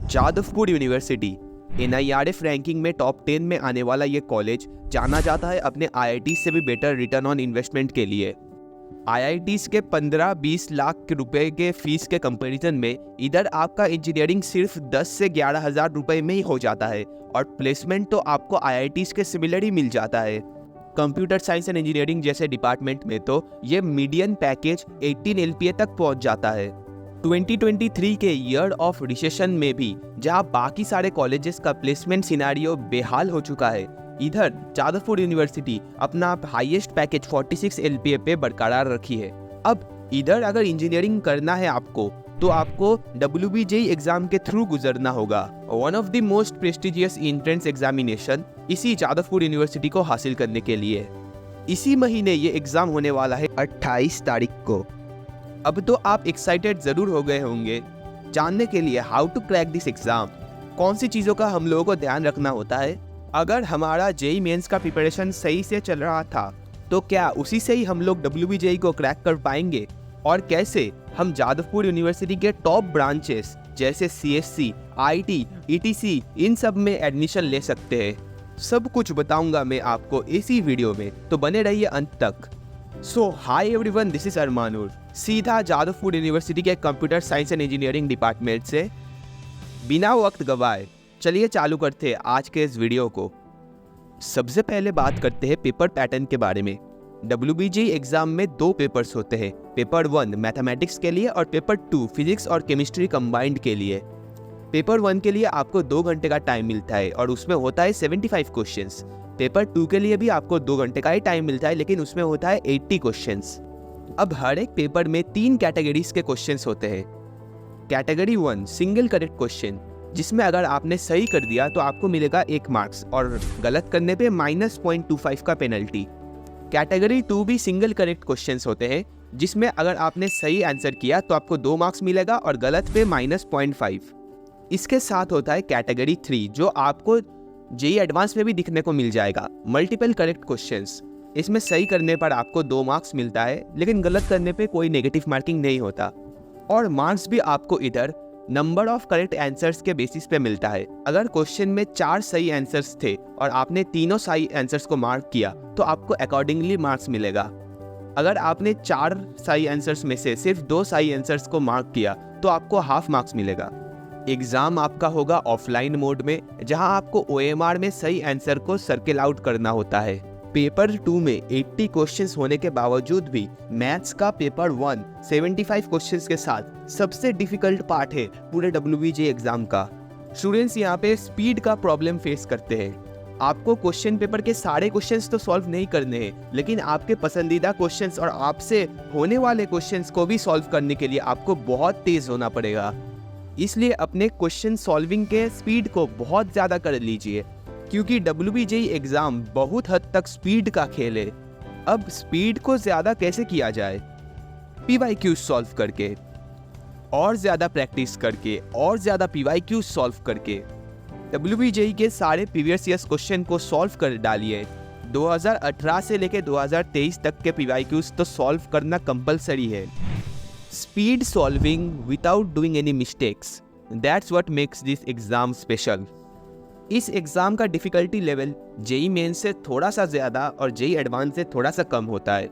Jadavpur university NIRF ranking में top 10 में आने वाला ये कॉलेज जाना जाता है अपने IIT से भी बेटर रिटर्न ऑन इन्वेस्टमेंट के लिए। IITs के 15-20 लाख रुपए के फीस के कंपैरिजन में इधर आपका इंजीनियरिंग सिर्फ 10 से 11 हज़ार रुपए में ही हो जाता है और प्लेसमेंट तो आपको IITs के सिमिलर ही मिल जाता है। कंप्यूटर साइंस एंड इंजीनियरिंग जैसे डिपार्टमेंट में तो ये मीडियन पैकेज 18 LPA तक पहुंच जाता है। 2023 के ईयर ऑफ रिसेशन में भी जहां बाकी सारे कॉलेजेस का प्लेसमेंट सिनेरियो बेहाल हो चुका है, इधर जादवपुर यूनिवर्सिटी अपना हाईएस्ट पैकेज 46 LPA पे बरकरार रखी है। अब इधर अगर इंजीनियरिंग करना है आपको तो आपको WBJEE एग्जाम के थ्रू गुजरना होगा। One of the most prestigious entrance examination इसी जादवपुर यूनिवर्सिटी को हासिल करने के लिए। इसी महीने ये एग्जाम होने वाला है 28 तारीख को। अब तो आप एक्साइटेड जरूर हो गए होंगे जानने के लिए how to crack this exam, कौन सी चीज़ों का हम लोगों को ध्यान रखना होता है। अगर हमारा JEE मेंस का प्रिपरेशन सही से चल रहा था तो क्या उसी से ही हम लोग WBJEE को क्रैक कर पाएंगे, और कैसे हम जादवपुर यूनिवर्सिटी के टॉप ब्रांचेस जैसे CSC, IT, ETC इन सब में एडमिशन ले सकते हैं। सब कुछ बताऊंगा मैं आपको इसी वीडियो में, तो बने रहिए अंत तक। सो हाय एवरीवन, दिस इज अरमानुर, सीधा जादवपुर यूनिवर्सिटी के computer science and engineering department से। बिना वक्त गवाए चलिए चालू करते हैं आज के इस वीडियो को। सबसे पहले बात करते हैं पेपर पैटर्न के बारे में। WBJEE एग्जाम में 2 पेपर्स होते हैं, पेपर 1 मैथमेटिक्स के लिए और पेपर 2 फिजिक्स और केमिस्ट्री कंबाइंड के लिए। पेपर 1 के लिए आपको 2 घंटे का टाइम मिलता है और उसमें होता है 75 क्वेश्चंस। पेपर 2 के लिए भी आपको 2 घंटे का ही टाइम मिलता है, लेकिन उसमें होता है 80 क्वेश्चंस। अब हर एक पेपर में 3 कैटेगरीज के क्वेश्चंस होते हैं। कैटेगरी 1 सिंगल करेक्ट क्वेश्चन, जिसमें अगर आपने सही कर दिया तो आपको मिलेगा 1 मार्क्स और गलत करने पे -0.25 का पेनल्टी। कैटेगरी 2 भी सिंगल करेक्ट क्वेश्चंस होते हैं, जिसमें अगर आपने सही आंसर किया तो आपको 2 मार्क्स मिलेगा और गलत पे -0.5। इसके साथ होता है कैटेगरी 3, जो आपको JEE एडवांस में भी दिखने को मिल जाएगा, मल्टीपल करेक्ट क्वेश्चंस। इसमें सही करने पर आपको 2 मार्क्स मिलता है, लेकिन गलत करने पे कोई नेगेटिव मार्किंग नहीं होता। और मार्क्स भी आपको इधर नंबर ऑफ करेक्ट आंसर्स के बेसिस पे मिलता है। अगर क्वेश्चन में 4 सही आंसर्स थे और आपने तीनों सही आंसर्स को मार्क किया तो आपको अकॉर्डिंगली मार्क्स मिलेगा। अगर आपने 4 सही आंसर्स में से सिर्फ 2 सही आंसर्स को मार्क किया तो आपको हाफ मार्क्स मिलेगा। एग्जाम आपका होगा ऑफलाइन मोड में, जहां आपको OMR में सही आंसर को सर्किल आउट करना होता है। पेपर 2 में 80 क्वेश्चंस होने के बावजूद भी मैथ्स का पेपर 1 75 क्वेश्चंस के साथ सबसे डिफिकल्ट पार्ट है पूरे WBJEE एग्जाम का। स्टूडेंट्स यहाँ पे स्पीड का प्रॉब्लम फेस करते हैं। आपको क्वेश्चन पेपर के सारे क्वेश्चंस तो सॉल्व नहीं करने हैं, लेकिन आपके पसंदीदा क्वेश्चंस और आपसे होने वाले क्वेश्चंस को भी सॉल्व करने के लिए आपको बहुत तेज होना पड़ेगा। इसलिए अपने क्वेश्चन सॉल्विंग के स्पीड को बहुत ज़्यादा कर लीजिए, क्योंकि WBJEE एग्जाम बहुत हद तक स्पीड का खेल है। अब स्पीड को ज़्यादा कैसे किया जाए? PYQ सॉल्व करके, और ज़्यादा प्रैक्टिस करके, और ज़्यादा PYQ सॉल्व करके। WBJEE के सारे प्रीवियस ईयर्स क्वेश्चन को सॉल्व कर डालिए। 2018 से लेकर 2023 तक के PYQs तो सॉल्व करना कंपलसरी है। Speed solving without doing any mistakes, that's what makes this exam special. इस एग्जाम का डिफिकल्टी लेवल JEE मेंस से थोड़ा सा ज़्यादा और JEE एडवांस से थोड़ा सा कम होता है।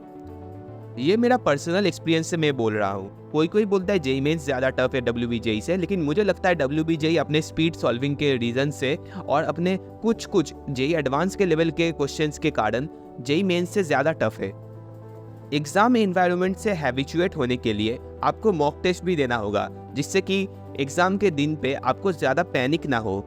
ये मेरा पर्सनल एक्सपीरियंस से मैं बोल रहा हूँ। कोई बोलता है JEE मेंस ज़्यादा टफ है WBJEE से, लेकिन मुझे लगता है WBJEE अपने स्पीड सॉल्विंग के रीज़न से और अपने कुछ JEE एडवांस के लेवल के क्वेश्चंस के कारण JEE मेंस से ज़्यादा टफ है। एग्जाम एनवायरनमेंट से हैबिचुएट होने के लिए आपको मॉक टेस्ट भी देना होगा, जिससे कि एग्जाम के दिन पे आपको ज़्यादा पैनिक ना हो।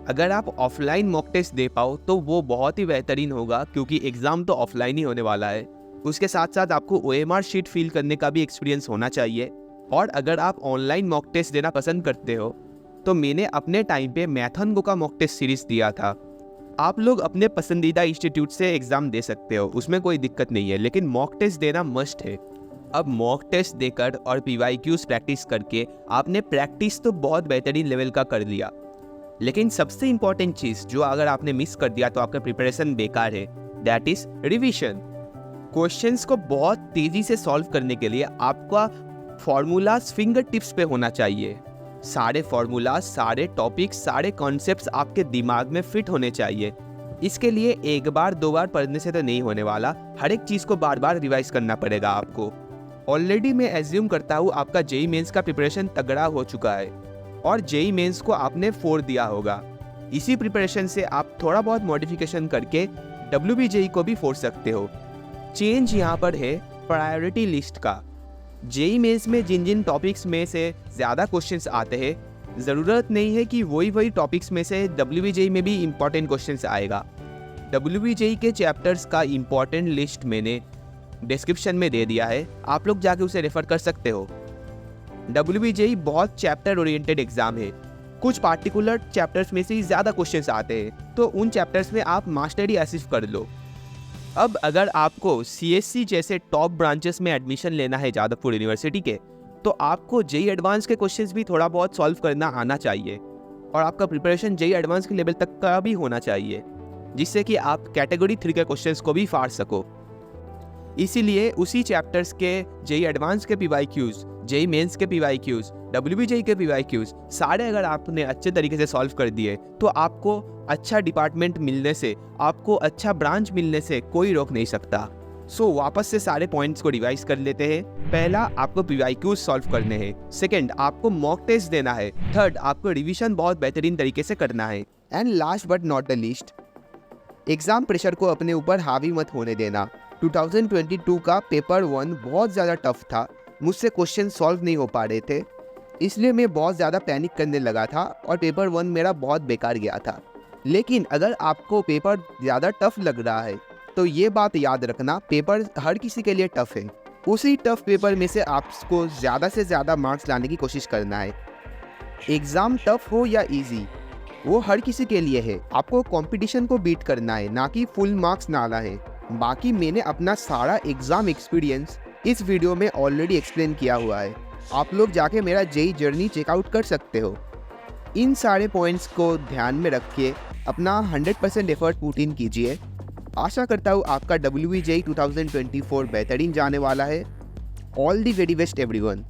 अगर आप ऑफलाइन मॉक टेस्ट दे पाओ तो वो बहुत ही बेहतरीन होगा, क्योंकि एग्जाम तो ऑफलाइन ही होने वाला है। उसके साथ साथ आपको OMR शीट फिल करने का भी एक्सपीरियंस होना चाहिए। और अगर आप ऑनलाइन मॉक टेस्ट देना पसंद करते हो तो मैंने अपने टाइम पे मैथन गो का मॉक टेस्ट सीरीज दिया था। आप लोग अपने पसंदीदा इंस्टीट्यूट से एग्जाम दे सकते हो, उसमें कोई दिक्कत नहीं है, लेकिन मॉक टेस्ट देना मस्ट है। अब मॉक टेस्ट देकर और PYQs प्रैक्टिस करके आपने प्रैक्टिस तो बहुत बेहतरीन लेवल का कर लिया, लेकिन सबसे इंपॉर्टेंट चीज़ जो अगर आपने मिस कर दिया तो आपका प्रिपरेशन बेकार है, दैट इज रिविजन। क्वेश्चंस को बहुत तेजी से सॉल्व करने के लिए आपका फॉर्मूलाज फिंगर टिप्स पे होना चाहिए। सारे फॉर्मूला, सारे टॉपिक्स, सारे कॉन्सेप्ट्स आपके दिमाग में फिट होने चाहिए। इसके लिए एक बार दो बार पढ़ने से तो नहीं होने वाला, हर एक चीज़ को बार बार रिवाइज करना पड़ेगा आपको। ऑलरेडी मैं एज्यूम करता हूँ आपका जेई मेंस का प्रिपरेशन तगड़ा हो चुका है और जेई मेंस को आपने 4 दिया होगा। इसी प्रिपरेशन से आप थोड़ा बहुत मॉडिफिकेशन करके WBJEE को भी 4 सकते हो। चेंज यहाँ पर है प्रायोरिटी लिस्ट का। जेई मेंस में जिन जिन टॉपिक्स में से ज़्यादा क्वेश्चंस आते हैं, ज़रूरत नहीं है कि वही टॉपिक्स में से WBJEE में भी इम्पॉर्टेंट क्वेश्चंस आएगा। WBJEE के चैप्टर्स का इम्पॉर्टेंट लिस्ट मैंने डिस्क्रिप्शन में दे दिया है, आप लोग जाके उसे रेफर कर सकते हो। WBJEE बहुत चैप्टर ओरिएंटेड एग्जाम है, कुछ पार्टिकुलर चैप्टर्स में से ही ज़्यादा क्वेश्चंस आते हैं, तो उन चैप्टर्स में आप मास्टरी अचीव कर लो। अब अगर आपको CSC जैसे टॉप ब्रांचेस में एडमिशन लेना है जादवपुर यूनिवर्सिटी के, तो आपको जेई एडवांस के क्वेश्चंस भी थोड़ा बहुत सॉल्व करना आना चाहिए और आपका प्रिपरेशन जेई एडवांस के लेवल तक का भी होना चाहिए, जिससे कि आप कैटेगरी 3 के क्वेश्चंस को भी फाड़ सको। इसीलिए उसी चैप्टर्स के जेई एडवांस के PYQs, जेई मेंस के PYQs, WBJEE के PYQs सारे अगर आपने अच्छे तरीके से सॉल्व कर दिए तो आपको अच्छा डिपार्टमेंट मिलने से, आपको अच्छा ब्रांच मिलने से कोई रोक नहीं सकता। सो वापस से सारे पॉइंट्स को रिवाइज कर लेते हैं। पहला, आपको PYQs सॉल्व करने हैं। सेकंड, आपको मॉक टेस्ट देना है। थर्ड, आपको रिवीजन बहुत बेहतरीन तरीके से करना है। And last but not the least, exam pressure को अपने ऊपर हावी मत होने देना। 2022 का पेपर 1 बहुत ज़्यादा टफ था, मुझसे क्वेश्चन सॉल्व नहीं हो पा रहे थे, इसलिए मैं बहुत ज़्यादा पैनिक करने लगा था और पेपर 1 मेरा बहुत बेकार गया था। लेकिन अगर आपको पेपर ज़्यादा टफ लग रहा है तो ये बात याद रखना, पेपर हर किसी के लिए टफ है। उसी टफ पेपर में से आपको ज़्यादा से ज़्यादा मार्क्स लाने की कोशिश करना है। एग्ज़ाम टफ हो या इजी, वो हर किसी के लिए है। आपको कंपटीशन को बीट करना है, ना कि फुल मार्क्स लाना है। बाकी मैंने अपना सारा एग्ज़ाम एक्सपीरियंस इस वीडियो में ऑलरेडी एक्सप्लेन किया हुआ है, आप लोग जाके मेरा जेई जर्नी चेकआउट कर सकते हो। इन सारे पॉइंट्स को ध्यान में रख के अपना 100% एफर्ट पुट इन कीजिए। आशा करता हूँ आपका WBJEE 2024 बेहतरीन जाने वाला है। All the very best everyone.